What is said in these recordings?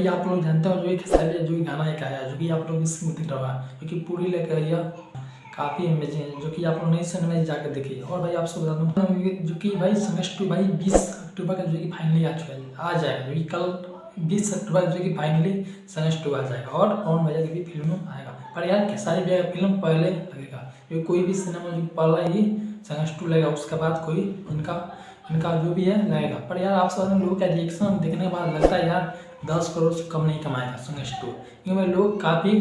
भाई आप लोग जानते हो जो एक खेसारी जो कि गाना एक आया जो कि आप लोग इसमें दिख रहा है जो कि पूरी लेकर आइया काफ़ी अमेजिंग है जो कि आप लोग नहीं सुन में जाकर देखिए। और भाई आपसे बता दूँ जो कि भाई संघर्ष 2 भाई 20 अक्टूबर का जो कि फाइनली आ चुका है, आ जाएगा जो कि कल 20 अक्टूबर जो कि फाइनली संघर्ष 2 आ जाएगा और पवन भैया की भी फिल्म आएगा। पर यार खेसारी भैया का फिल्म पहले लगेगा क्योंकि कोई भी सिनेमा जो पहला ही संघर्ष 2 लगेगा, उसके बाद कोई इनका जो भी है लगेगा। पर यार आप सब लोगों का रिएक्शन देखने के बाद लगता है यार 10 करोड़ से कम नहीं कमाएगा संघर्ष 2, क्योंकि लोग काफ़ी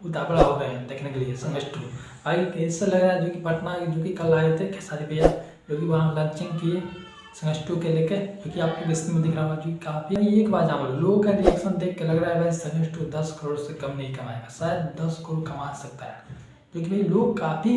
उतावला हो गए हैं देखने के लिए संघर्ष 2। भाई ऐसा लग रहा है जो कि पटना जो कि कल आए थे खेसारी भैया जो कि वहाँ लॉन्चिंग किए संघर्ष 2 के लेके, जो कि आपको स्क्रीन में दिख रहा होगा जो कि काफ़ी एक बार जान लो लोगों का रिएक्शन देख के लग रहा है भाई संघर्ष 2 10 करोड़ से कम नहीं कमाएगा, शायद 10 करोड़ कमा सकता है। क्योंकि भाई लोग काफ़ी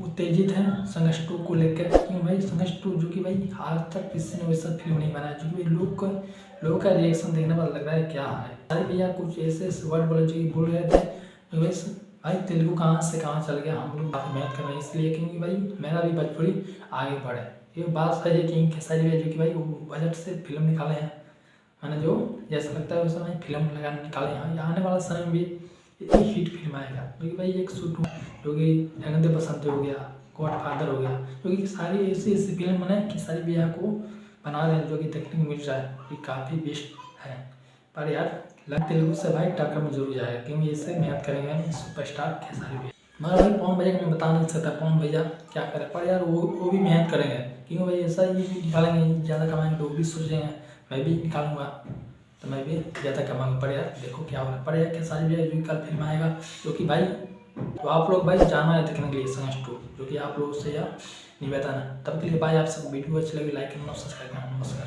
उत्तेजित हैं संघर्ष 2 को लेकर, क्योंकि भाई संघर्ष 2 जो कि भाई आज तक किसी ने वैसा फिल्म नहीं बनाया जो कि लोगों का रिएक्शन देखने पर लग रहा है क्या है। अरे भैया कुछ ऐसे वर्ड बोले जो कि बोल रहे थे वैसे भाई तेलुगु कहाँ से कहाँ चल गया, हम लोग काफ़ी मेहनत कर रहे हैं इसलिए क्योंकि भाई मेरा भी भोजपुरी आगे बढ़े। ये बात सही है कि खेसारी भैया जो कि भाई वो बजट से फिल्म निकाले हैं, मैंने जो जैसा लगता है वैसा भाई फिल्म लगाने निकाले हैं। आने वाला समय में भी इतनी हिट फिल्म आएगा क्योंकि भाई एक सूट जो कि अनंत बसंत हो गया, गॉड फादर हो गया, क्योंकि सारी ऐसी फिल्म बनाए खेसारी भैया को बना रहे हैं जो कि देखने को मिल रहा है कि काफ़ी बेस्ट है। पर यार तेलुगु से भाई टक्कर में जरूर जाएगा क्योंकि इससे मेहनत करेंगे सुपरस्टार खेसारी भैया। मगर भाई पवन भैया को मैं बता नहीं सकता पवन भैया क्या करे, पर यार वो भी मेहनत करेंगे क्योंकि भाई ऐसा ही निकालेंगे ज़्यादा कमाएंगे तो वो भी सोचेंगे मैं भी निकालूंगा तो मैं भी ज़्यादा कमाऊंगा। पर यार देखो क्या हो रहा है। पर यार खेसारी भैया जो कल फिल्म आएगा जो कि भाई तो आप लोग भाई जाना है देखने के लिए संघर्ष 2 जो कि आप लोगों से यार निवेदन है। तब के लिए भाई आप सब वीडियो अच्छी लगी लाइक करना सब्सक्राइब करना। नमस्कार।